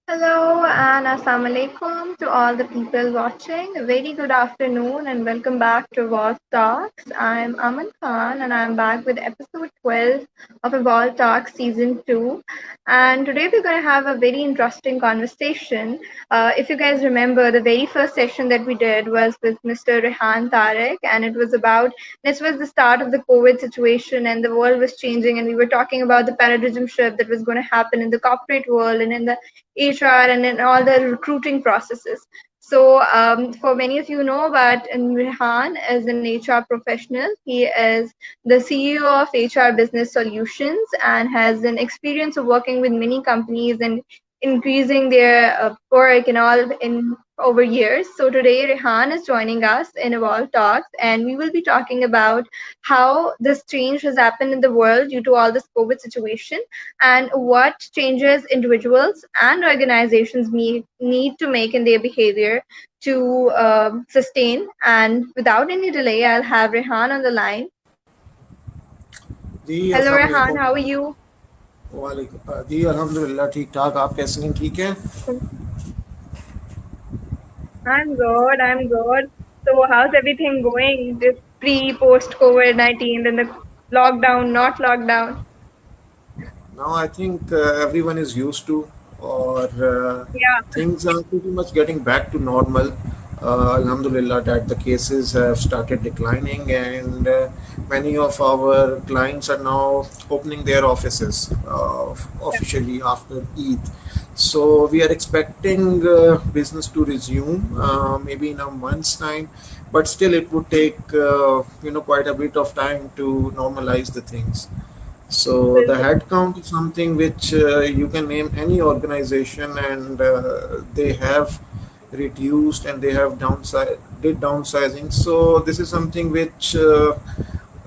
Hello and assalamu alaikum to all the people watching. A very good afternoon and welcome back to Evolve Talks. I'm Aman Khan and I'm back with episode 12 of Evolve Talks season 2. And today we're going to have a very interesting conversation. If you guys remember, the very first session that we did was with Mr. Rehan Tarek, and it was about this was the start of the COVID situation and the world was changing, and we were talking about the paradigm shift that was going to happen in the corporate world and in the HR and in all the recruiting processes. So, for many of you know, but Rehan is an HR professional. He is the CEO of HR Business Solutions and has an experience of working with many companies and increasing their work and all in over years. So today Rehan is joining us in Evolve Talks, and we will be talking about how this change has happened in the world due to all this COVID situation and what changes individuals and organizations need to make in their behavior to sustain. And without any delay, I'll have Rehan on the line. Ji Hello, अस्सलाम Rehan. वालेकुम। How are you? वालेकुम जी, अल्हम्दुलिल्लाह ठीक ठाक। आप कैसे हैं? ठीक हैं? I'm good. I'm good. So, how's everything going? This pre-post COVID-19, then the lockdown, not lockdown. Now I think everyone is used to, or Yeah, things are pretty much getting back to normal. Alhamdulillah, that the cases have started declining, and many of our clients are now opening their offices officially after Eid. So we are expecting business to resume maybe in a month's time, but still it would take quite a bit of time to normalize the things. So the yeah. headcount is something which you can name any organization, and they have reduced and they have did downsizing. So this is something which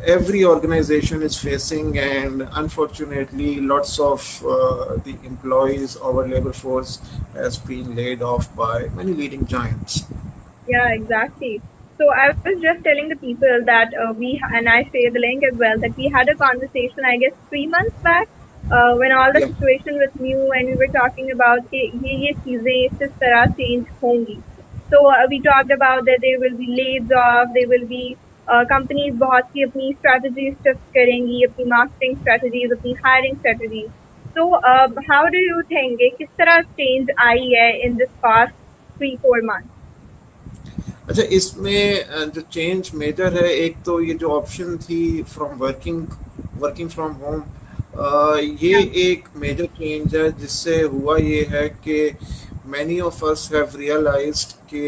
every organization is facing, and unfortunately, lots of the employees, our labor force, has been laid off by many leading giants. Yeah, exactly. So I was just telling the people that and I share the link as well, that we had a conversation, I guess, 3 months back, when all the Yeah. situation was new and we were talking about ये चीजें किस तरह change होंगी. So we talked about that there will be laid off, there will be companies बहुत सी अपनी strategies shift करेंगी, अपनी marketing strategies, अपनी hiring strategies. So how do you think किस तरह change आई है in this past 3-4 months? अच्छा, इसमें जो चेंज मेजर है, एक तो ये जो ऑप्शन थी from working working from home, ये Yeah. एक मेजर चेंज है। जिससे हुआ ये है कि many of us have realized कि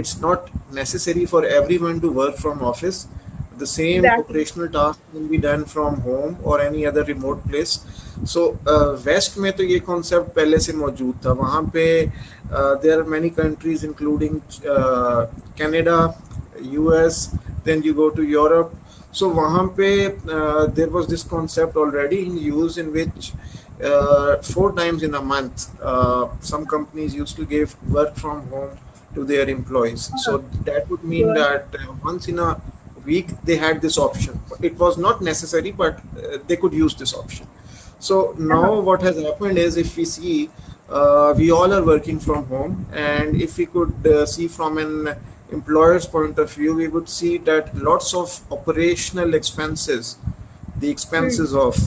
it's not necessary for everyone to work from office. The same Exactly. operational task can be done from home or any other remote place. So west में तो ये concept पहले से मौजूद था। वहाँ पे there are many countries including Canada, US, then you go to Europe. So वहाँ पे there was this concept already in use, in which 4 times in a month some companies used to give work from home to their employees. So that would mean Good. that once in a week they had this option. It was not necessary, but they could use this option. So Uh-huh. now what has happened is, if we see, we all are working from home, and if we could see from an employer's point of view, we would see that lots of operational expenses, the Hmm. expenses of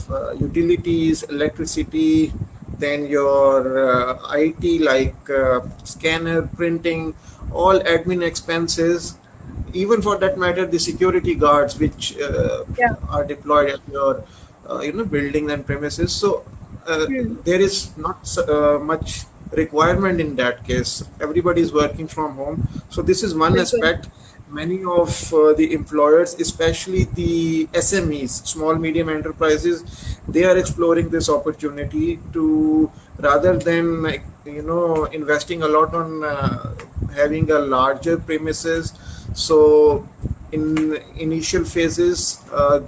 utilities, electricity, then your IT, like scanner, printing, all admin expenses, even for that matter, the security guards which Yeah. are deployed at your buildings and premises. So Hmm. there is not much requirement in that case. Everybody is working from home. So this is one बिल्कुल. aspect. Many of the employers, especially the SMEs, small medium enterprises, they are exploring this opportunity to, rather than investing a lot on having a larger premises. So in initial phases,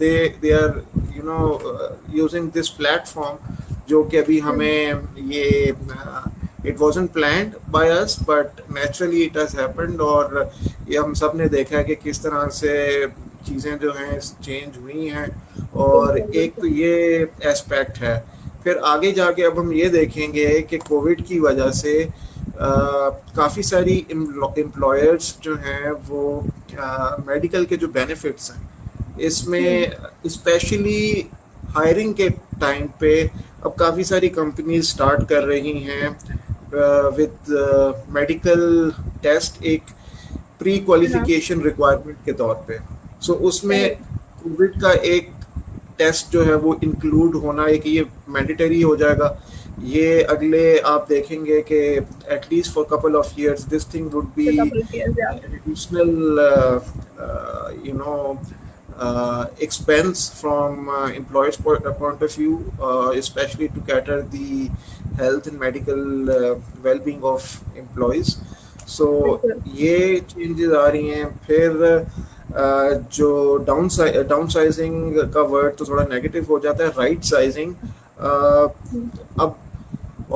they are using this platform, जो कि अभी Hmm. हमें ये it wasn't planned by us, but naturally it has happened, और ये हम सब ने देखा है कि किस तरह से चीज़ें जो हैं चेंज हुई हैं। और बिल्कुल, एक बिल्कुल. तो ये एस्पेक्ट है। फिर आगे जाके अब हम ये देखेंगे कि कोविड की वजह से काफ़ी सारी एम्प्लॉयर्स जो हैं वो मेडिकल के जो बेनिफिट्स हैं हम्म। इसमें स्पेशली हायरिंग के टाइम पे अब काफ़ी सारी कंपनीज स्टार्ट कर रही हैं विद मेडिकल टेस्ट एक प्री हाँ। क्वालिफिकेशन रिक्वायरमेंट के तौर पे। सो उसमें करेक्ट। कोविड का एक टेस्ट जो है वो इंक्लूड होना एक ये मैंडेटरी हो जाएगा। ये अगले आप देखेंगे कि at least for couple of years this thing would be The couple of years, yeah. Additional you know expense from employers point of view, especially to cater the health and medical well-being of employees. So बिल्कुल। ये changes आ रही हैं। फिर जो down sizing का word तो थोड़ा negative हो जाता है, राइट साइजिंग। हम्म। अब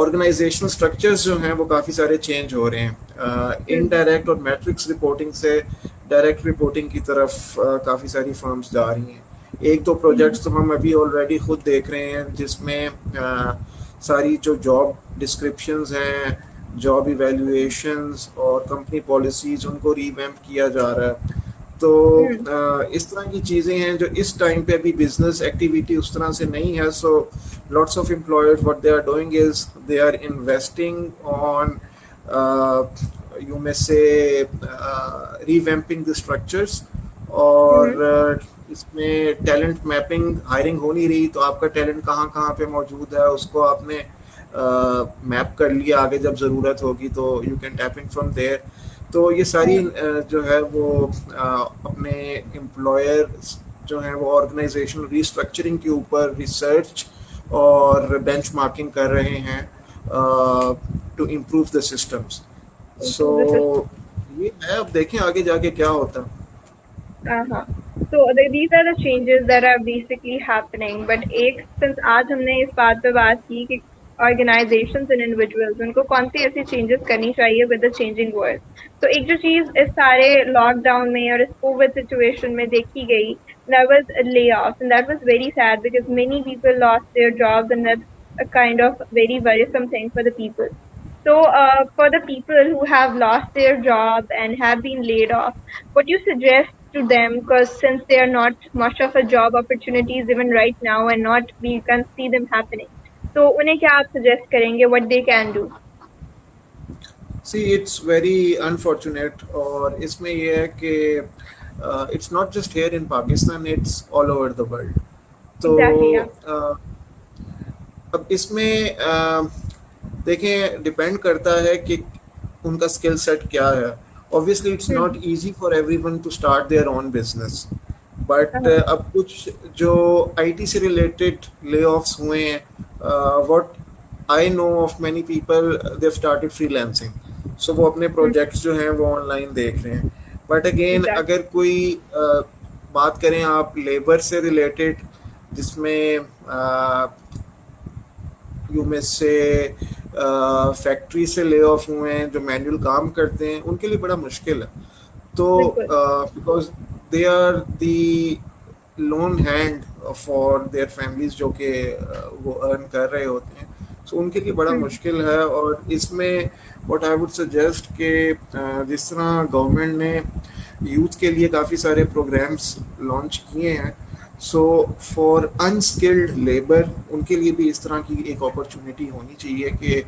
ऑर्गेनाइजेशनल स्ट्रक्चर्स जो हैं वो काफ़ी सारे चेंज हो रहे हैं। हम्म। इनडायरेक्ट और मैट्रिक्स रिपोर्टिंग से डायरेक्ट रिपोर्टिंग की तरफ काफ़ी सारी फर्म्स जा रही हैं। एक दो हम्म। प्रोजेक्ट्स तो हम अभी ऑलरेडी खुद देख रहे हैं जिसमें सारी जो जॉब डिस्क्रिप्शंस हैं, जॉब इवेल्युएशंस और कंपनी पॉलिसीज़ उनको रीवैम्प किया जा रहा है। तो हम्म। इस तरह की चीज़ें हैं जो इस टाइम पे अभी बिजनेस एक्टिविटी उस तरह से नहीं है। सो lots of employers what they are doing is they are investing on you may say revamping the structures और इसमें टैलेंट मैपिंग हायरिंग हो नहीं रही तो आपका टैलेंट कहाँ कहाँ पे मौजूद है उसको आपने मैप कर लिया, आगे जब ज़रूरत होगी तो you can tap in from there. तो ये सारी जो है वो अपने एम्प्लॉयर जो है वो ऑर्गेनाइजेशनल रिस्ट्रक्चरिंग के ऊपर रिसर्च और बेंचमार्किंग कर रहे हैं to improve the systems. So Improve the system. ये है, अब देखें आगे जाके क्या होता है। हाँ। So these are the changes that are basically happening. But एक since आज हमने इस बात पे बात की कि organizations and individuals उनको कौन सी ऐसी changes करनी चाहिए with the changing world. तो एक जो चीज इस सारे lockdown में और इस COVID situation में देखी गई, that was layoffs, and that was very sad because many people lost their jobs, and that's a kind of very worrisome thing for the people. So, for the people who have lost their job and have been laid off, what do you suggest to them? Because since they are not much of a job opportunities even right now, and not we can see them happening. So, उन्हें क्या आप suggest करेंगे? What they can do? See it's very unfortunate और इसमें ये है कि it's not just here in Pakistan, it's all over the world. तो Exactly, yeah. अब इसमें देखें डिपेंड करता है कि उनका स्किल सेट क्या है। Obviously it's Hmm. Not easy for everyone to start their own business, but Uh-huh. अब कुछ जो आईटी से रिलेटेड ले ऑफ्स हुए हैं, what I know of many people they started freelancing. So वो अपने Hmm. प्रोजेक्ट्स जो हैं वो ऑनलाइन देख रहे हैं। But again Exactly. अगर कोई बात करें आप लेबर से रिलेटेड जिसमें यू में से फैक्ट्री से ले ऑफ हुए हैं जो मैनुअल काम करते हैं उनके लिए बड़ा मुश्किल है। तो बिल्कुल। Because they are the lone hand for their families जो कि वो अर्न कर रहे होते हैं। सो उनके लिए बड़ा Hmm. मुश्किल है। और इसमें व्हाट आई वुड सजेस्ट कि जिस तरह गवर्नमेंट ने यूथ के लिए काफ़ी सारे प्रोग्राम्स लॉन्च किए हैं, सो फॉर अनस्किल्ड लेबर उनके लिए भी इस तरह की एक अपॉर्चुनिटी होनी चाहिए कि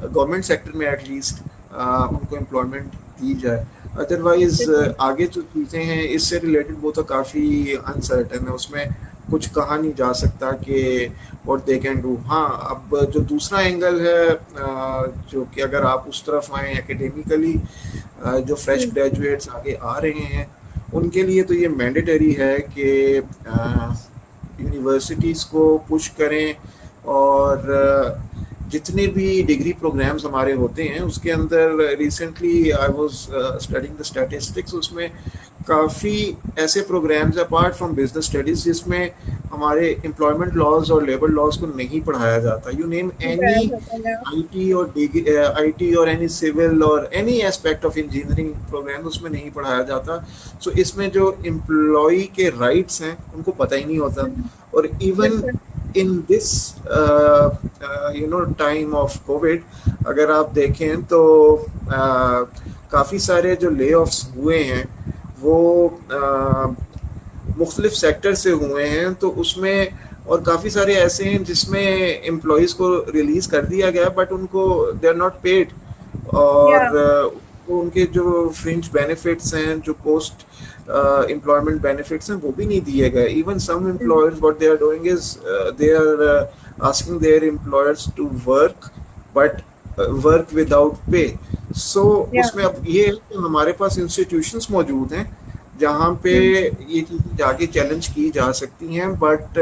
गवर्नमेंट सेक्टर में एटलीस्ट उनको एम्प्लॉयमेंट दी जाए। अदरवाइज बिल्कुल। आगे जो चीज़ें हैं इससे रिलेटेड वो तो काफ़ी अनसर्टन है, उसमें कुछ कहा नहीं जा सकता कि व्हाट दे कैन डू। हाँ, अब जो दूसरा एंगल है जो कि अगर आप उस तरफ आएँ एकेडमिकली, जो फ्रेश Hmm. ग्रेजुएट्स आगे आ रहे हैं उनके लिए तो ये मैंडेटरी है कि यूनिवर्सिटीज़ को पुश करें और जितने भी डिग्री प्रोग्राम्स हमारे होते हैं उसके अंदर recently I was studying the statistics, उसमें काफ़ी ऐसे programs apart from business studies जिसमें हमारे एम्प्लॉयमेंट लॉज और लेबर लॉज को नहीं पढ़ाया जाता। यू नेम एनी आईटी और आईटी और एनी सिविल और any aspect of engineering program उसमें नहीं पढ़ाया जाता। सो इसमें जो एम्प्लॉय के राइट्स हैं उनको पता ही नहीं होता। और इवन बिल्कुल। In this time of Covid अगर आप देखें तो काफ़ी सारे जो ले ऑफ्स हुए हैं वो मुख्तलिफ सेक्टर से हुए हैं, तो उसमें और काफ़ी सारे ऐसे हैं जिसमें एम्प्लॉयज़ को रिलीज़ कर दिया गया बट उनको दे आर नॉट पेड, और Yeah. उनके जो फ्रिंज बेनिफिट्स हैं, जो पोस्ट एम्प्लॉयमेंट बेनिफिट्स हैं, वो भी नहीं दिए गए. Even some Mm. Employers what they are doing is they are asking their employers to work but work without pay. So Yeah. उसमें अब ये है कि हमारे पास इंस्टीट्यूशंस मौजूद हैं जहाँ पे Mm. ये चीज़ें जाके चैलेंज की जा सकती हैं, बट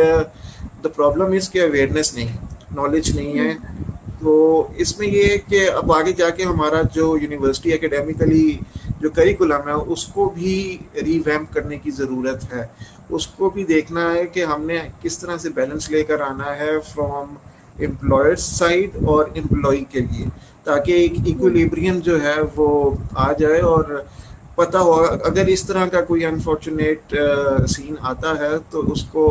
द प्रॉब्लम इज़ कि अवेयरनेस नहीं है, नॉलेज नहीं है. Mm. तो इसमें ये है कि अब आगे जाके हमारा जो यूनिवर्सिटी एकेडमिकली जो करिकुलम है उसको भी रिवैम्प करने की ज़रूरत है. उसको भी देखना है कि हमने किस तरह से बैलेंस लेकर आना है फ्रॉम एम्प्लॉयर्स साइड और एम्प्लॉय के लिए, ताकि एक Mm. इक्विलिब्रियम जो है वो आ जाए. और पता हो अगर इस तरह का कोई अनफॉर्चुनेट सीन आता है तो उसको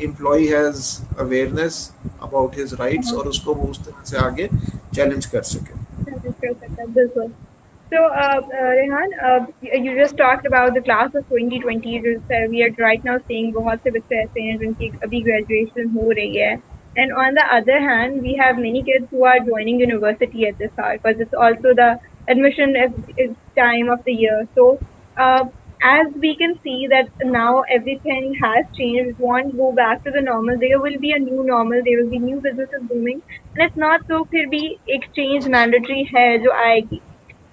employ has awareness about his rights, Uh-huh. और उसको वो उस तरह से आगे चैलेंज कर सके. बिल्कुल. So, Rehan, you just talked about the class of 2020. You just said we are right now seeing बहुत से बच्चे ऐसे हैं जिनकी अभी graduation हो रही है. And on the other hand, we have many kids who are joining university at this hour because it's also the admission is time of the year. So, uh, as we can see that now everything has changed, it won't go back to the normal. There will be a new normal. There will be new businesses booming, and it's not so फिर भी exchange mandatory है जो आएगी.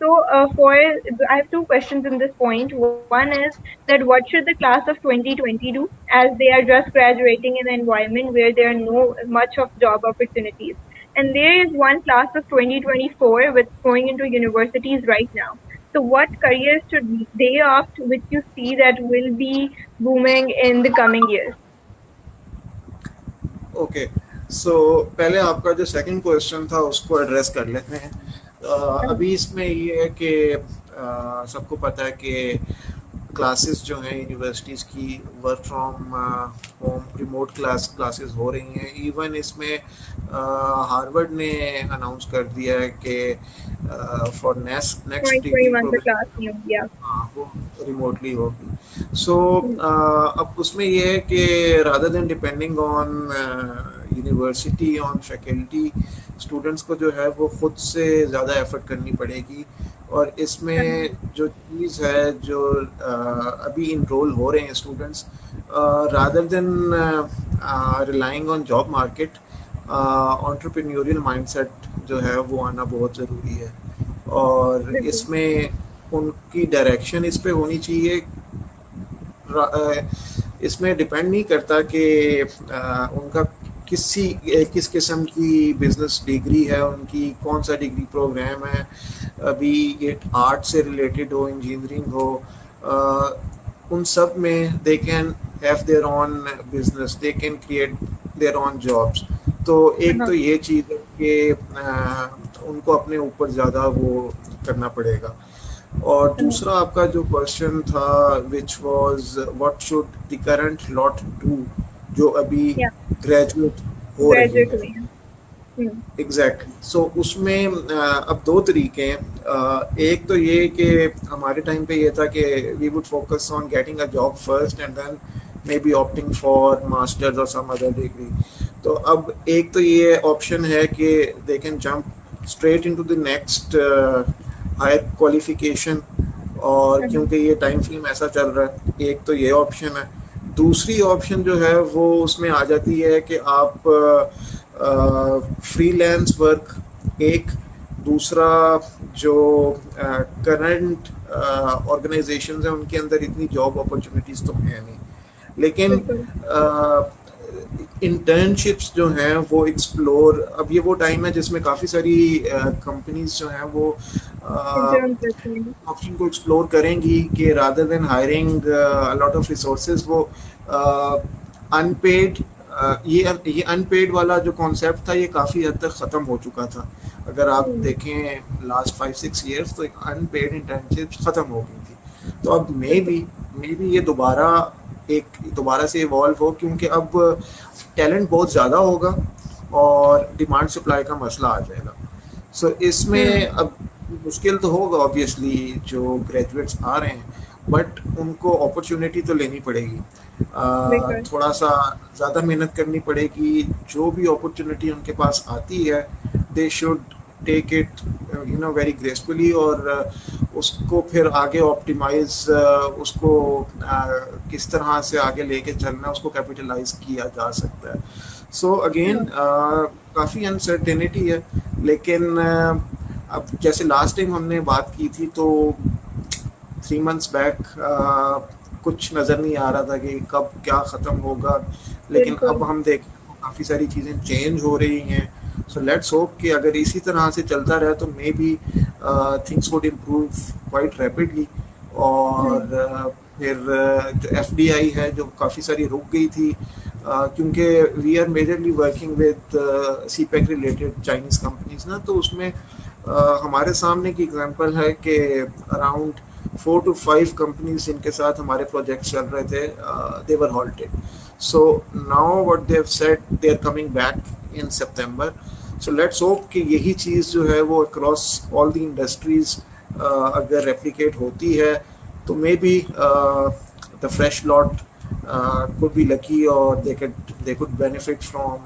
So, I have two questions in this point. One is that what should the class of 2020 do as they are just graduating in an environment where there are no much of job opportunities? And there is one class of 2024 which is going into universities right now. So, what careers should they opt, which you see that will be booming in the coming years? Okay, so पहले आपका जो second question था उसको address कर लेते हैं. अभी इसमें ये है कि सबको पता है कि क्लासेस जो हैं यूनिवर्सिटीज़ की work from home remote classes हो रही हैं. इवन इसमें हार्वर्ड ने अनाउंस कर दिया है कि for next degree 2021 the program class new, yeah. हाँ वो रिमोटली होगी. सो अब उसमें ये है कि rather than depending on university on faculty, students को जो है वो खुद से ज़्यादा एफर्ट करनी पड़ेगी. और इसमें जो चीज़ है जो अभी इनरोल हो रहे हैं students, rather than relying on job market, entrepreneurial mindset जो है वो आना बहुत ज़रूरी है. और इसमें उनकी डायरेक्शन इस पे होनी चाहिए. इसमें डिपेंड नहीं करता कि उनका किस किस्म की बिजनेस डिग्री है, उनकी कौन सा डिग्री प्रोग्राम है, अभी ये आर्ट से रिलेटेड हो, इंजीनियरिंग हो, उन सब में they can have their on business, they can create their on jobs. तो एक तो ये चीज़ है कि उनको अपने ऊपर ज़्यादा वो करना पड़ेगा. और दूसरा आपका जो क्वेश्चन था which was what should the current lot do, जो अभी Yeah, ग्रेजुएट हो रही graduate है. हुई हैं. Hmm. एग्जैक्टली. सो उसमें अब दो तरीके हैं. एक तो ये कि हमारे टाइम पे ये था कि we would focus on getting a job first and then maybe opting for masters और सम अदर डिग्री. तो अब एक तो ये ऑप्शन है कि they can jump straight into the next higher qualification, और क्योंकि ये टाइम फ्रेम ऐसा चल रहा है, एक तो ये ऑप्शन है. दूसरी ऑप्शन जो है वो उसमें आ जाती है कि आप फ्रीलांस वर्क एक, दूसरा जो करंट ऑर्गेनाइजेशंस हैं उनके अंदर इतनी जॉब अपॉर्चुनिटीज़ तो हैं नहीं, लेकिन बिल्कुल. इंटर्नशिप्स जो हैं वो एक्सप्लोर, अब ये वो टाइम है जिसमें काफ़ी सारी कंपनीज जो हैं वो Intern करती हैं. ऑप्शन को एक्सप्लोर करेंगी कि rather than hiring lot of resources वो अनपेड, ये अनपेड वाला जो कॉन्सेप्ट था ये काफ़ी हद तक ख़त्म हो चुका था. अगर आप Hmm. देखें लास्ट 5-6 ईयर्स तो अनपेड इंटर्नशिप ख़त्म हो गई थी. तो अब मे बी ये दोबारा एक दोबारा से इवॉल्व हो, क्योंकि अब टैलेंट बहुत ज़्यादा होगा और डिमांड सप्लाई का मसला आ जाएगा। सो इसमें हम्म। अब मुश्किल तो होगा ऑब्वियसली जो ग्रेजुएट्स आ रहे हैं, बट उनको अपॉर्चुनिटी तो लेनी पड़ेगी। बिल्कुल। थोड़ा सा ज़्यादा मेहनत करनी पड़ेगी। जो भी अपॉर्चुनिटी उनके पास आती है they should take it very gracefully, और उसको फिर आगे ऑप्टिमाइज, उसको किस तरह से आगे लेके चलना है, उसको कैपिटलाइज किया जा सकता है। सो अगेन काफ़ी अनसर्टेनिटी है, लेकिन अब जैसे लास्ट टाइम हमने बात की थी तो 3 मंथ्स बैक कुछ नज़र नहीं आ रहा था कि कब क्या ख़त्म होगा, लेकिन अब बिल्कुल। हम देखें तो काफ़ी सारी चीज़ें चेंज हो रही हैं। सो लेट्स होप कि अगर इसी तरह से चलता रहा तो may be things would improve quite rapidly. और हम्म। फिर जो एफडीआई है जो काफ़ी सारी रुक गई थी, क्योंकि we are majorly working with CPEC related Chinese companies ना, तो उसमें हमारे सामने की एग्जांपल है कि अराउंड 4 to 5 कंपनीज जिनके साथ हमारे प्रोजेक्ट चल रहे थे, they were halted. So now what they have said they are coming back in सितंबर। सो लेट्स होप कि यही चीज़ जो है वो अक्रॉस ऑल द इंडस्ट्रीज अगर रेप्लिकेट होती है तो maybe the fresh lot could be lucky, or they could benefit from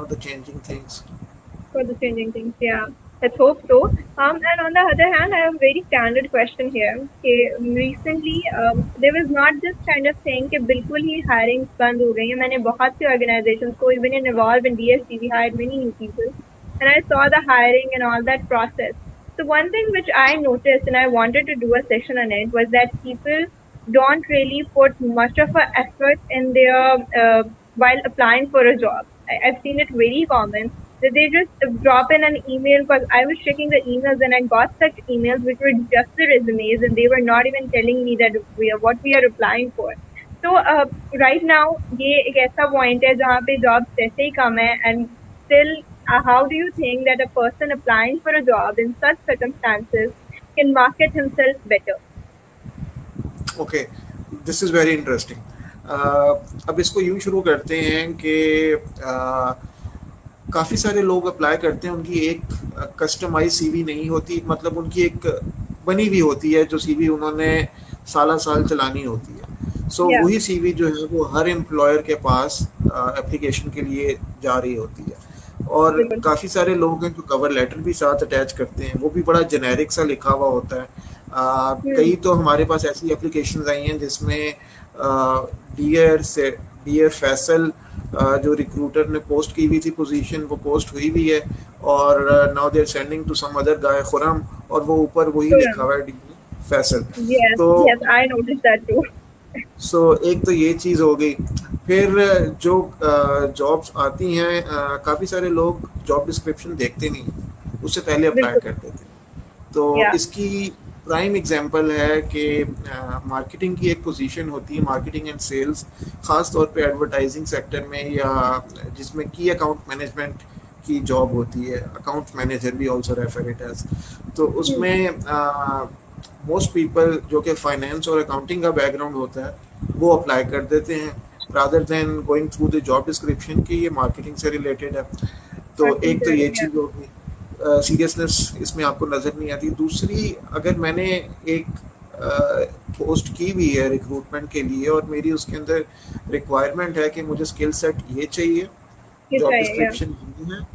the changing things. For the changing things, yeah. Let's hope so. And on the other hand, I have a very standard question here. Okay, recently, there was not this kind of thing कि बिल्कुल ही hiring बंद हो गई है. मैंने बहुत सी organizations को, even in Evolve and DST, we hired many new people, and I saw the hiring and all that process. So one thing which I noticed, and I wanted to do a session on it, was that people don't really put much of an effort in their while applying for a job. I've seen it very common that they just drop in an email, because I was checking the emails and I got such emails which were just the resumes and they were not even telling me that what we are applying for. So right now ये एक ऐसा point है जहाँ पे jobs ऐसे ही कम है, and still how do you think that a person applying for a job in such circumstances can market himself better? Okay, this is very interesting. अब इसको यूँ शुरू करते हैं कि काफ़ी सारे लोग अप्लाई करते हैं, उनकी एक कस्टमाइज सीवी नहीं होती, मतलब उनकी एक बनी हुई होती है जो सीवी उन्होंने साल साल चलानी होती है। सो Yeah, वही सीवी जो है वो हर एम्प्लॉयर के पास एप्लीकेशन के लिए जा रही होती है, और बिल्कुल। काफ़ी सारे लोग हैं जो कवर लेटर भी साथ अटैच करते हैं, वो भी बड़ा जेनेरिक सा लिखा हुआ होता है। कई तो हमारे पास ऐसी एप्लीकेशंस आई हैं जिसमें डियर फैसल, जो रिक्रूटर ने पोस्ट की हुई थी पोजीशन, वो पोस्ट हुई भी है, और now they are sending to some other guy Khurram, और वो ऊपर वही लिखा हुआ है डियर फैसल। Yes, तो yes, I noticed that too. So एक तो ये चीज़ हो गई। फिर जो जॉब्स आती हैं, काफ़ी सारे लोग जॉब डिस्क्रिप्शन देखते नहीं, उससे पहले अप्लाई बिल्कुल। कर देते हैं। तो Yeah, इसकी प्राइम एग्जांपल है कि मार्केटिंग की एक पोजीशन होती है, मार्केटिंग एंड सेल्स, ख़ास तौर पे एडवर्टाइजिंग सेक्टर में, या जिसमें की अकाउंट मैनेजमेंट की जॉब होती है, अकाउंट मैनेजर भी ऑल्सो रेफर इट एज। तो उसमें मोस्ट पीपल जो कि फाइनेंस और अकाउंटिंग का बैकग्राउंड होता है वो अप्लाई कर देते हैं, rather than going through the job description कि ये मार्केटिंग से रिलेटेड है। तो marketing एक तो से ये yeah. चीज़ होगी, सीरियसनेस इसमें आपको नज़र नहीं आती। दूसरी, अगर मैंने एक पोस्ट की हुई है रिक्रूटमेंट के लिए और मेरी उसके अंदर रिक्वायरमेंट है कि मुझे स्किल सेट ये चाहिए, ये जॉब चाहिए yeah. डिस्क्रिप्शन ये है,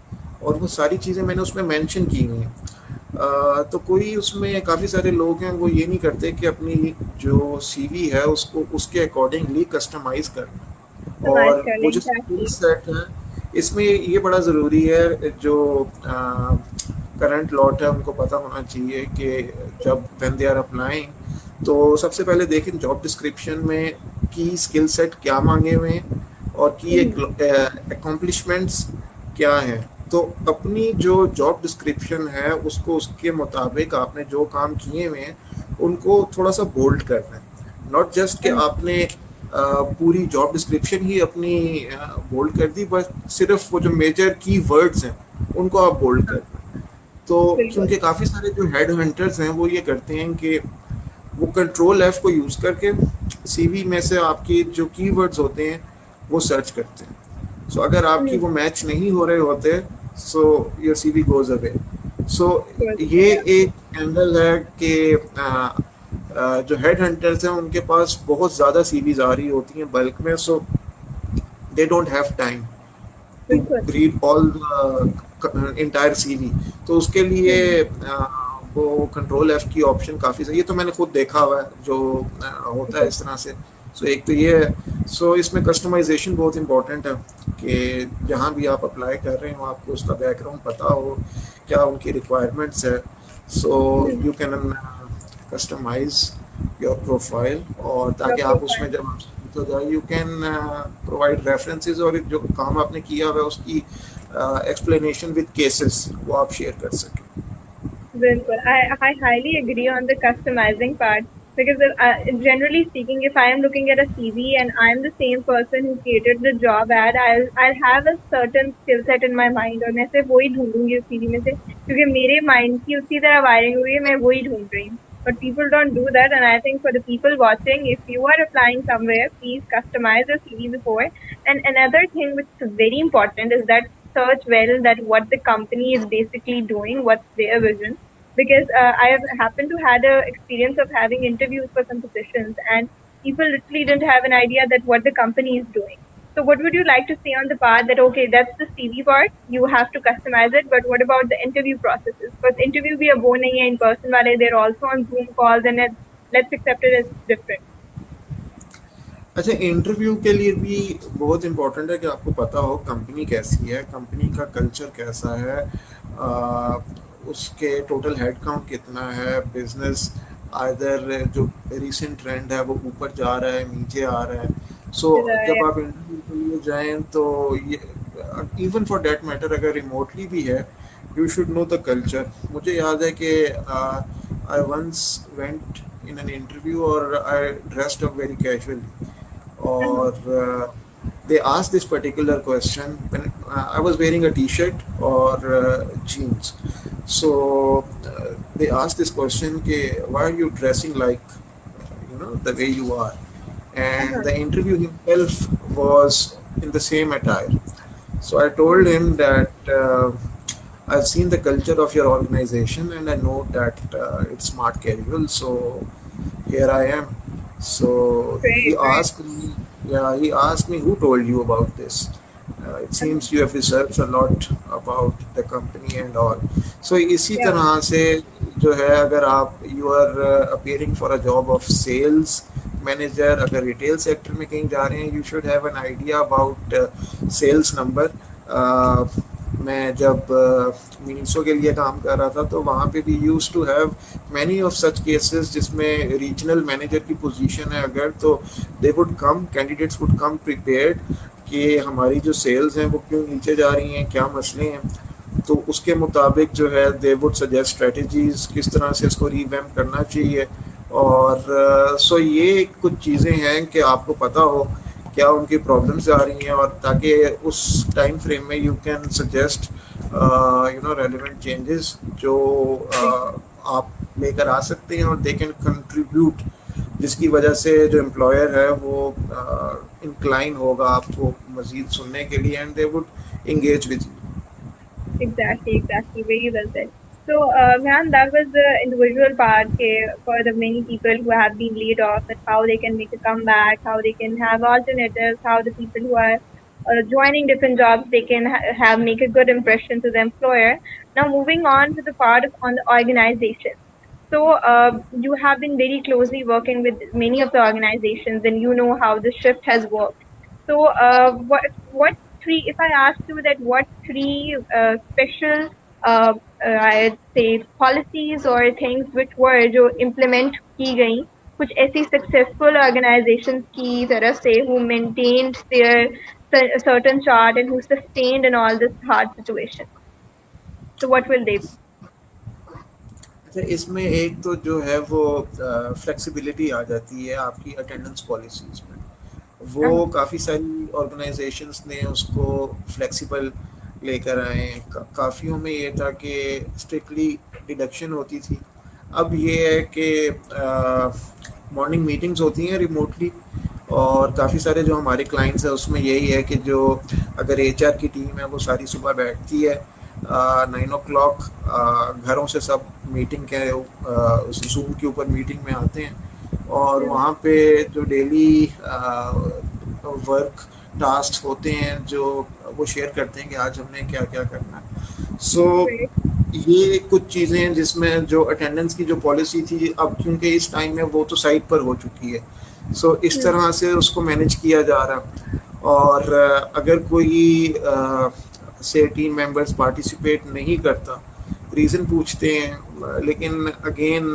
और वो सारी चीज़ें मैंने उसमें मेंशन की हुई हैं, तो कोई उसमें काफ़ी सारे लोग हैं वो ये नहीं करते कि अपनी जो सीवी है उसको उसके अकॉर्डिंगली कस्टमाइज़ करना। समाज और कर वो लें जो स्किल exactly. सेट है इसमें ये बड़ा ज़रूरी है, जो करंट लॉट है उनको पता होना चाहिए कि जब व्हेन दे आर अप्लाइंग तो सबसे पहले देखें जॉब डिस्क्रिप्शन में की स्किल सेट क्या मांगे हुए हैं और की अकॉम्प्लिशमेंट्स क्या हैं। तो अपनी जो जॉब डिस्क्रिप्शन है उसको उसके मुताबिक आपने जो काम किए हुए हैं उनको थोड़ा सा बोल्ड करना है। नॉट जस्ट कि आपने पूरी जॉब डिस्क्रिप्शन ही अपनी बोल्ड कर दी, बस सिर्फ वो जो मेजर की वर्ड्स हैं उनको आप बोल्ड करना। तो बिल्कुल। क्योंकि काफ़ी सारे जो हेड हंटर्स हैं वो ये करते हैं कि वो कंट्रोल एफ को यूज़ करके सीवी में से आपकी जो कीवर्ड्स होते हैं वो सर्च करते हैं। सो अगर आपकी वो मैच नहीं हो रहे होते, so your CV goes away. So ये एक एंगल है कि जो हेड हंटर्स हैं उनके पास बहुत ज़्यादा सीवीज आ रही होती हैं बल्क में, so they don't have time to बिल्कुल। Read all the entire CV. तो उसके लिए वो कंट्रोल एफ की ऑप्शन काफ़ी सही है। ये तो मैंने खुद देखा हुआ है जो होता है इस तरह से। सो एक तो ये है। सो इसमें कस्टमाइजेशन बहुत इंपॉर्टेंट है कि जहाँ भी आप अप्लाई कर रहे हो आपको उसका बैकग्राउंड पता हो, क्या उनकी रिक्वायरमेंट्स है। So you can customize your profile, और ताकि आप उसमें जब तो यू कैन प्रोवाइड रेफरेंसेस, और जो काम आपने किया हुआ है उसकी एक्सप्लेनेशन विद केसेस वो आप शेयर कर सकें। Bilkul. I highly agree on the customizing part because generally speaking, if I am looking at a CV and I'm the same person who created the job ad, I'll have a certain skill set in my mind और मैं सिर्फ वही ढूंढूंगी उस CV में से, क्योंकि मेरे mind की उसी तरह वायरिंग हुई है, मैं वही ढूंढ रही हूँ. But people don't do that, and I think for the people watching, if you are applying somewhere, please customize your CV before. And another thing which is very important is that search well that what the company is basically doing, what's their vision, because I have happened to had a experience of having interviews for some positions, and people literally didn't have an idea that what the company is doing. So what would you like to say on the part that, okay, that's the CV part, you have to customize it, but what about the interview processes? Because interview bhi ab wo nahi hai in person wale, they're also on Zoom calls, and let's accept it as different. अच्छा, interview के लिए भी बहुत important है कि आपको पता हो कंपनी कैसी है, कंपनी का कल्चर कैसा है, उसके टोटल हेड काउंट कितना है, बिजनेस आइदर जो रिसेंट ट्रेंड है वो ऊपर जा रहा है नीचे आ रहा है। सो जब आप इंटरव्यू के लिए जाएं तो ये इवन फॉर डेट मैटर अगर रिमोटली भी है, you should know the culture. मुझे याद है कि I once went in an interview, or I dressed up very casually, or they asked this particular question when I was wearing a t-shirt or jeans. So they asked this question ke, why are you dressing like the way you are, and the interview himself was in the same attire. So I told him that I've seen the culture of your organization and I know that it's smart casual, so here I am. So he Great, great. asked me, yeah, he asked me who told you about this. It seems you have researched a lot about the company and all. So इसी Yeah. तरह से जो है, अगर आप you are appearing for a job of sales manager, अगर retail sector में कहीं जा रहे हैं, you should have an idea about sales number. मैं जब मीनिसो के लिए काम कर रहा था तो वहाँ पे भी use to have many of such cases जिसमें रीजनल मैनेजर की पोजीशन है अगर, तो they would come, candidates would come prepared कि हमारी जो सेल्स हैं वो क्यों नीचे जा रही हैं, क्या मसले हैं। तो उसके मुताबिक जो है दे वुड सजेस्ट स्ट्रेटजीज किस तरह से इसको रीवैम्प करना चाहिए। और सो ये कुछ चीज़ें हैं कि आपको पता हो क्या उनकी प्रॉब्लम्स आ रही हैं, और ताकि उस टाइम फ्रेम में you can suggest relevant changes जो आप लेकर आ सकते हैं, और दे कैन कंट्रीब्यूट, जिसकी वजह से जो एम्प्लॉयर है वो इंक्लाइन होगा आपको मज़ीद सुनने के लिए, and they would engage with you. Exactly, exactly. Very well said. So, Ma'am, that was the individual part for the many people who have been laid off, and how they can make a comeback, how they can have alternatives, how the people who are joining different jobs, they can have make a good impression to the employer. Now, moving on to the part on the organization. So, you have been very closely working with many of the organizations, and you know how the shift has worked. So, what three? If I ask you that, what three special, I'd say, policies or things which were जो implement की गई, कुछ ऐसी successful organizations की तरफ से who maintained their certain chart and who sustained in all this hard situation. So, what will they be? अच्छा, इसमें एक तो जो है वो फ्लेक्सिबिलिटी आ जाती है आपकी अटेंडेंस पॉलिसीज़ में। वो काफ़ी सारी ऑर्गेनाइजेशंस ने उसको फ्लेक्सिबल लेकर आए हैं। काफ़ियों में ये था कि स्ट्रिक्टली डिडक्शन होती थी अब ये है कि मॉर्निंग मीटिंग्स होती हैं रिमोटली, और काफ़ी सारे जो हमारे क्लाइंट्स हैं उसमें यही है कि जो अगर एचआर की टीम है वो सारी सुबह बैठती है 9 o'clock, घरों से सब मीटिंग के उस जूम के ऊपर मीटिंग में आते हैं, और हम्म, वहाँ पे जो डेली वर्क टास्क होते हैं जो वो शेयर करते हैं कि आज हमने क्या क्या करना है। सो right. ये कुछ चीज़ें हैं जिसमें जो अटेंडेंस की जो पॉलिसी थी, अब क्योंकि इस टाइम में वो तो साइट पर हो चुकी है, सो इस हम्म, तरह से उसको मैनेज किया जा रहा है। और अगर कोई से टीम मेंबर्स पार्टिसिपेट नहीं करता, रीज़न पूछते हैं, लेकिन अगेन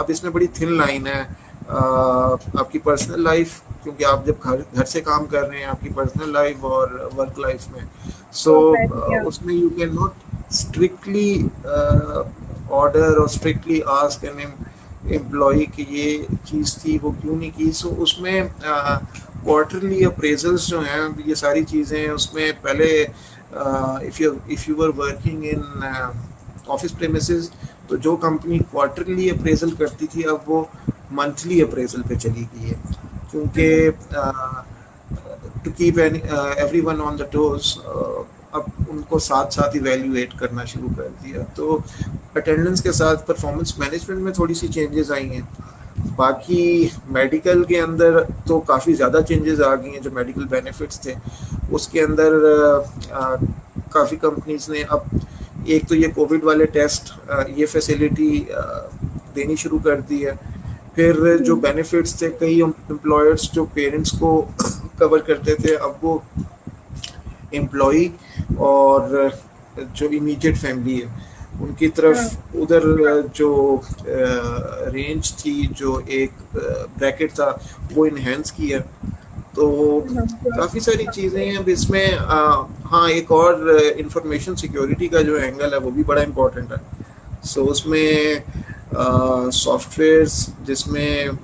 अब इसमें बड़ी थिन लाइन है आपकी पर्सनल लाइफ, क्योंकि आप जब घर से काम कर रहे हैं, आपकी पर्सनल लाइफ और वर्क लाइफ में, सो Perfect, yeah. उसमें you can not strictly order और स्ट्रिक्टली आस्क एन एम्प्लॉय कि ये चीज़ थी वो क्यों नहीं की। सो उसमें क्वार्टरली अप्रेजल्स जो हैं, ये सारी चीज़ें उसमें पहले if you were working in office premises, तो जो कंपनी क्वार्टरली अप्रेजल करती थी अब वो मंथली अप्रेजल पे चली गई है, क्योंकि hmm, to keep everyone on the toes, अब उनको साथ साथ इवेल्युएट करना शुरू कर दिया। तो अटेंडेंस के साथ परफॉर्मेंस मैनेजमेंट में थोड़ी सी चेंजेस आई हैं। बाकी मेडिकल के अंदर तो काफ़ी ज़्यादा चेंजेस आ गई हैं। जो मेडिकल बेनिफिट्स थे उसके अंदर काफ़ी कंपनीज ने अब, एक तो ये कोविड वाले टेस्ट, ये फैसिलिटी देनी शुरू कर दी है। फिर जो हम्म, बेनिफिट्स थे, कई एम्प्लॉयर्स जो पेरेंट्स को कवर करते थे, अब वो एम्प्लॉई और जो इमीडिएट फैमिली है उनकी हाँ, तरफ उधर जो रेंज थी, जो एक ब्रैकेट था, वो इन्हेंस किया। तो हाँ, हाँ, काफ़ी सारी चीज़ें हैं अब इसमें। हाँ, एक और इंफॉर्मेशन सिक्योरिटी का जो एंगल है वो भी बड़ा इम्पोर्टेंट है। सो उसमें सॉफ्टवेयर्स जिसमें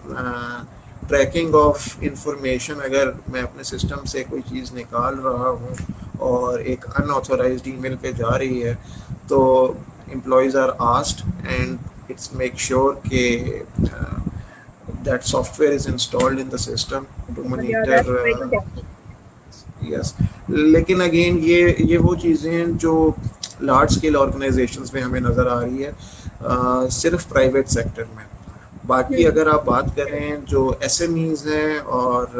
ट्रैकिंग ऑफ इंफॉर्मेशन, अगर मैं अपने सिस्टम से कोई चीज़ निकाल रहा हूँ और एक अनऑथोराइज्ड ईमेल पे जा रही है, तो employees are asked and it's make sure कि that software is installed in the system to yeah, that's monitor very good. Yes. लेकिन अगेन ये वो चीज़ें हैं जो लार्ज स्केल ऑर्गेनाइजेशंस में हमें नज़र आ रही है, सिर्फ प्राइवेट सेक्टर में। बाकी हम्म, अगर आप बात करें जो एसएमईज हैं और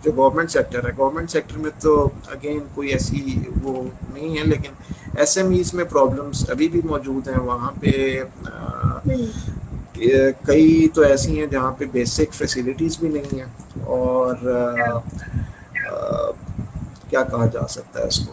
जो गवर्नमेंट सेक्टर है, गवर्नमेंट सेक्टर में तो अगेन कोई ऐसी वो नहीं है, लेकिन एसएमईज में प्रॉब्लम्स अभी भी मौजूद हैं। वहाँ पे हम्म, कई तो ऐसी हैं जहाँ पे बेसिक फैसिलिटीज़ भी नहीं हैं, और yeah, अ, क्या कहा जा सकता है इसको।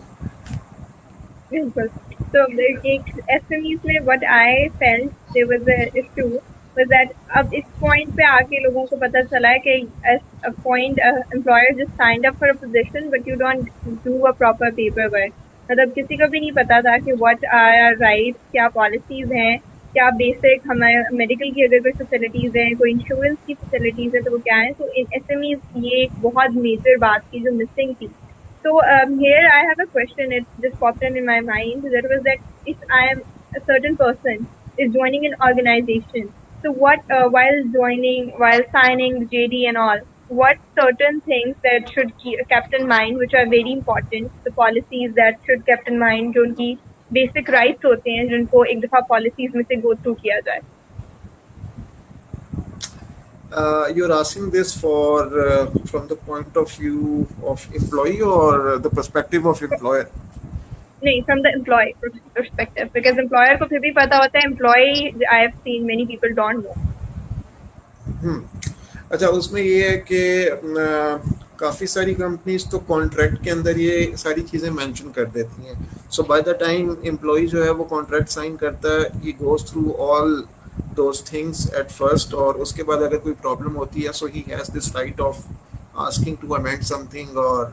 बिल्कुल। So एक SMEs में what I felt there was a issue was that अब इस point पे आके लोगों को पता चला है कि as a point employer just signed up for a position but you don't do a proper paperwork। मतलब किसी को भी नहीं पता था कि what are our rights, क्या policies हैं, क्या बेसिक हमारे मेडिकल की अगर कोई फैसिलिटीज़ हैं, कोई इंश्योरेंस की फैसिलिटीज़ है तो वो क्या है। तो इन SMEs ये एक बहुत मेजर बात थी जो मिसिंग थी। So here I have a question. It just popped in my mind. That was that if I am a certain person is joining an organization, so what while joining, while signing the JD and all, what certain things that should kept in mind, which are very important, the policies that should kept in mind, जो उनकी basic rights होते हैं, जिनको एक दफा policies में से go through किया जाए. You're asking this for from the point of view of employee or the perspective of employer? नहीं, from the employee perspective, because employer को फिर भी पता होता है, employee I have seen many people don't know. अच्छा, उसमें ये है कि काफ़ी सारी कंपनीज तो कॉन्ट्रैक्ट के अंदर ये सारी चीज़ें मेंशन कर देती हैं। So by the time employee जो है वो कॉन्ट्रैक्ट साइन करता है, he goes through all those things at first, और उसके बाद अगर कोई प्रॉब्लम होती है so he has this right of asking to amend something, और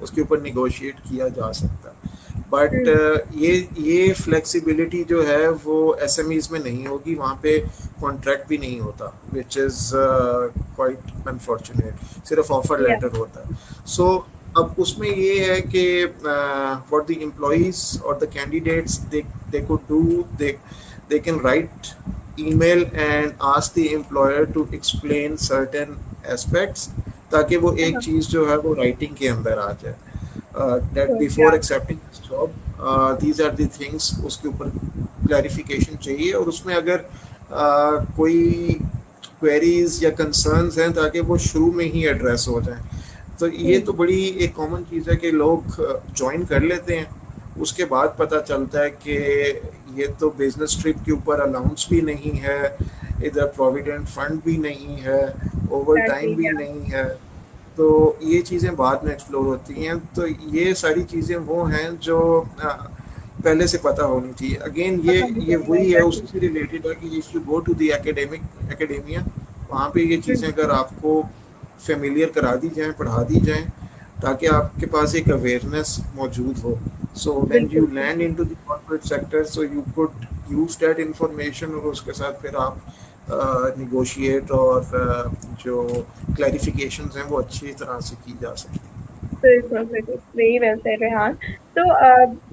उसके ऊपर निगोशिएट किया जा सकता है। But Hmm. ये फ्लेक्सिबिलिटी जो है वो एसएमईज में नहीं होगी, वहाँ पे कॉन्ट्रैक्ट भी नहीं होता, विच इज़ क्वाइट अनफॉर्चुनेट, सिर्फ ऑफर Yeah. लेटर होता है। सो अब उसमें ये है कि व्हाट द एम्प्लॉइज और the candidates they could do, they can write email and ask the employer to explain certain aspects, ताकि वो एक चीज़ जो है वो राइटिंग के अंदर आ जाए, that before Yeah. accepting this job, these are the things, उसके ऊपर क्लैरिफिकेशन चाहिए, और उसमें अगर कोई क्वेरीज या कंसर्न्स हैं ताकि वो शुरू में ही एड्रेस हो जाएं। तो ये तो बड़ी एक कॉमन चीज़ है कि लोग ज्वाइन कर लेते हैं, उसके बाद पता चलता है कि ये तो बिजनेस ट्रिप के ऊपर अलाउंस भी नहीं है, इधर प्रोविडेंट फंड भी नहीं है, ओवर टाइम Exactly. भी Yeah. नहीं है। तो ये चीज़ें बाद में एक्सप्लोर होती हैं। तो ये सारी चीज़ें वो हैं जो पहले से पता होनी चाहिए। अगेन पता नहीं ये चलेगा, वही है, exactly. उसी से रिलेटेड है कि if you go to the academia, वहाँ पे ये चीज़ें हम्म, अगर आपको फेमिलियर करा दी जाएँ, पढ़ा दी जाएँ, ताकि आपके पास एक अवेयरनेस मौजूद हो। सो व्हेन बिल्कुल you land into the corporate sector, so you could use that information, और उसके साथ फिर आप निगोशिएट और जो क्लैरिफिकेशंस हैं वो अच्छी तरह से की जा सकती हैं। बिल्कुल बिल्कुल, very well said, Rehan. So,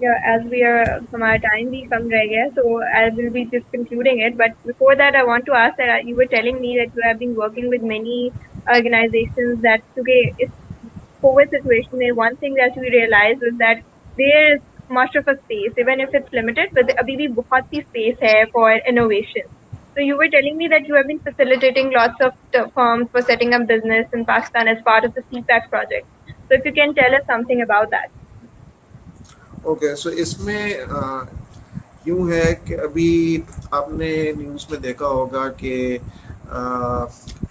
yeah, as we are हमारा time भी कम रह गया है, so I will be just concluding it. But before that, I want to ask that you were telling me that you have been working with many organizations. That today is COVID situation. And one thing that we realized is that there is much of a space, even if it's limited, but अभी भी बहुत सी space है for innovation. So you were telling me that you have been facilitating lots of firms for setting up business in Pakistan as part of the CPAC project. So if you can tell us something about that. Okay, so इसमें यूँ है कि अभी आपने news में देखा होगा कि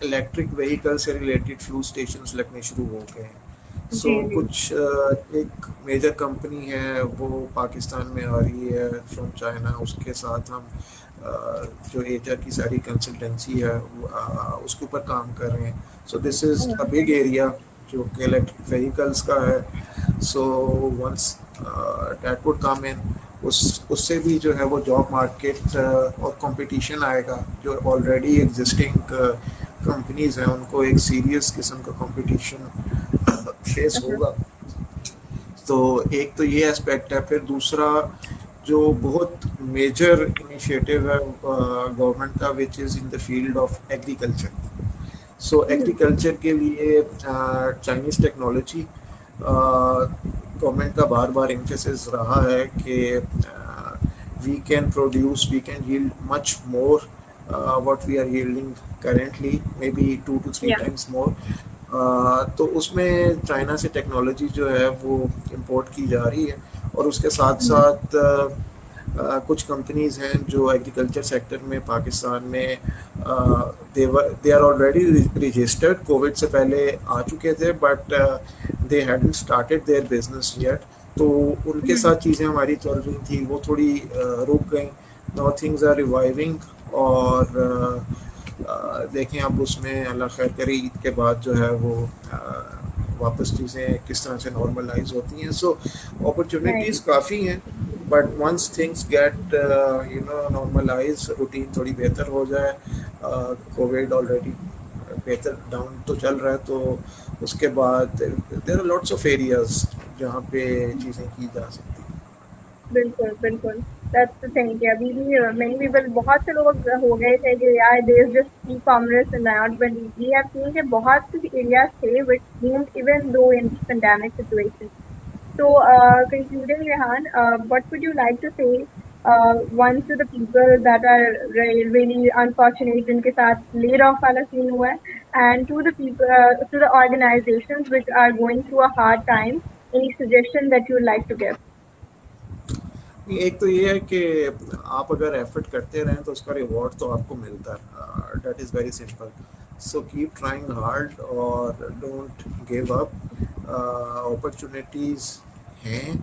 इलेक्ट्रिक व्हीकल से रिलेटेड फ्यूल स्टेशंस लगने शुरू हो गए हैं। सो जी जी। कुछ एक मेजर कंपनी है वो पाकिस्तान में आ रही है फ्रॉम चाइना, उसके साथ हम जो एचआर की सारी कंसल्टेंसी है उसके ऊपर काम कर रहे हैं। So this is a big area जो कि इलेक्ट्रिक व्हीकल्स का है। So once that would come in, उस उससे भी जो है वो जॉब मार्केट और कंपटीशन आएगा। जो ऑलरेडी एग्जिस्टिंग कंपनीज हैं उनको एक सीरियस किस्म का कंपटीशन फेस होगा। तो एक तो ये एस्पेक्ट है। फिर दूसरा जो बहुत मेजर इनिशिएटिव है गवर्नमेंट का, which is in the field of agriculture. So agriculture के लिए चाइनीज़ टेक्नोलॉजी, गवर्नमेंट का बार बार एम्फेसिस रहा है कि we can produce, we can yield much more what we are yielding currently, maybe 2 to 3 Yeah. Times more. तो उसमें China से technology जो है वो इंपोर्ट की जा रही है, और उसके साथ साथ कुछ कंपनीज हैं जो एग्रीकल्चर सेक्टर में पाकिस्तान में they are already registered, Covid से पहले आ चुके थे, but they hadn't started their business yet. तो उनके साथ चीज़ें हमारी चल रही थी, वो थोड़ी रुक गई। नाउ थिंग्स आर रिवाइविंग, और देखें अब उसमें अल्लाह खैर करे, ईद के बाद जो है वो वापस चीज़ें किस तरह से नॉर्मलाइज होती हैं। So opportunities Right. काफ़ी हैं, but once things get normalize, routine थोड़ी बेहतर हो जाए, कोविड ऑलरेडी बेहतर डाउन तो चल रहा है, तो उसके बाद there are lots of areas जहाँ पे चीज़ें की जा सकती हैं। बिल्कुल, बिल्कुल। दैट्स द थिंग कि अभी भी मेनी पीपल, बहुत से लोग हो गए थे कि यार there is just e-commerce and not, but we have seen कि बहुत से एरियाज़ थे which boomed even though in pandemic situation. So, concluding, Rehan, what would you like to say one to the people that are really unfortunate जिनके साथ laid off वाला scene हुआ है, and to the people, to the organizations which are going through a hard time, any suggestion that you would like to give? एक तो ये है कि आप अगर एफर्ट करते रहें तो उसका रिवॉर्ड तो आपको मिलता है, that is very simple. So keep trying hard और डोंट गिव अप। अपॉर्चुनिटीज़ हैं,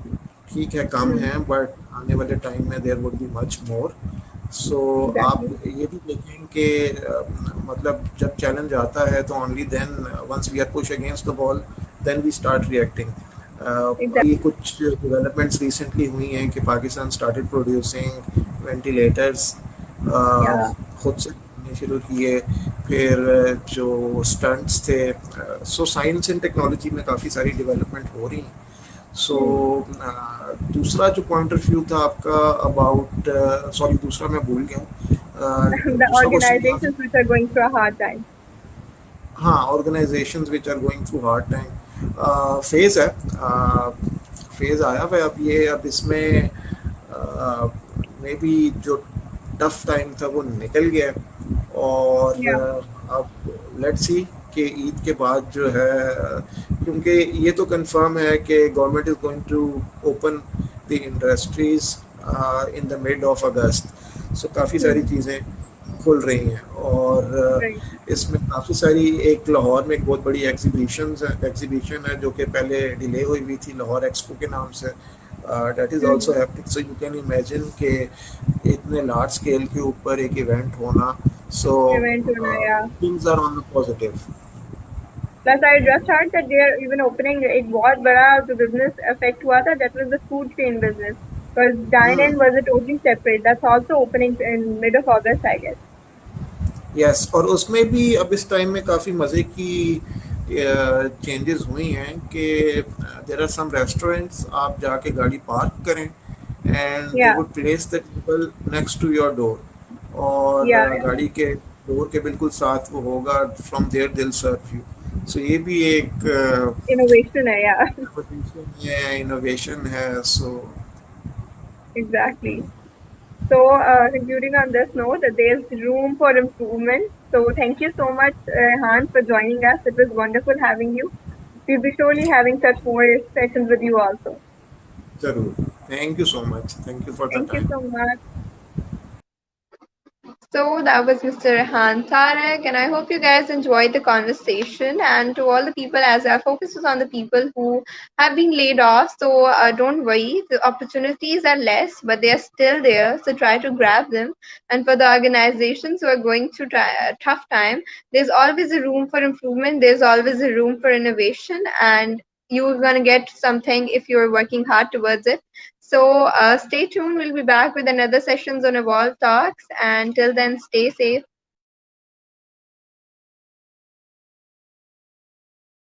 ठीक है कम Hmm. हैं, बट आने वाले टाइम में there would be much more. So आप Exactly. ये भी देखें कि मतलब जब चैलेंज आता है तो only then once we are push against the wall, then we start reacting. Exactly. ये कुछ डेवलपमेंट्स रिसेंटली हुई हैं कि Pakistan started producing ventilators, Yeah. खुद से बनने शुरू किए। फिर जो स्टंट्स थे, सो साइंस एंड टेक्नोलॉजी में काफ़ी सारी डेवलपमेंट हो रही हैं। सो Hmm. दूसरा जो पॉइंट ऑफ व्यू था आपका अबाउट, सॉरी दूसरा मैं भूल गया हूँ। The दूसरों को organizations which are going through a hard time. हाँ, organizations which are going through hard time phase है, फेज आया हुआ है अब ये, अब इसमें मे बी जो टफ टाइम था वो निकल गया है। और Yeah. अब लेट्स सी कि ईद के बाद जो है, क्योंकि ये तो कंफर्म है कि government is going to open the industries in the mid of August, so काफ़ी सारी Hmm. चीज़ें खुल रही हैं। और Right. इसमें काफ़ी सारी, एक लाहौर में एक बहुत बड़ी एग्जीबिशन है जो कि पहले डिले हुई थी लाहौर एक्सपो के नाम से, that is Hmm. Also happening. So you can imagine कि इतने लार्ज स्केल के ऊपर एक इवेंट होना, सो Event होना, yeah. Things are on the positive. Plus, I just heard that they are even opening एक बहुत बड़ा जो business affect हुआ था, that was the food chain business. Because dine-in was totally separate. That's also opening in mid of August, I guess. Yes, और उसमें भी अब इस टाइम में काफ़ी मज़े की चेंजेस हुई हैं कि देर आर सम रेस्टोरेंट्स आप जाके गाड़ी पार्क करें and they Yeah, would place the table next to your door, और yeah, yeah. गाड़ी के डोर के बिल्कुल साथ वो होगा, फ्रॉम देयर दिल सर्व यू। सो ये भी एक Innovation है, yeah. इनोवेशन है। सो Exactly. So, concluding on this note, that there's room for improvement. So, thank you so much, Han, for joining us. It was wonderful having you. We'll be surely having such more sessions with you also. ज़रूर, thank you so much, thank you for the Thank you time. so much. So that was Mr. Rehan Tarek, and I hope you guys enjoyed the conversation. And to all the people, as our focus is on the people who have been laid off, so don't worry, the opportunities are less, but they are still there. So try to grab them. And for the organizations who are going through a tough time, there's always a room for improvement. There's always a room for innovation, and you're gonna get something if you're working hard towards it. So stay tuned. We'll be back with another sessions on Evolve Talks. And till then, stay safe,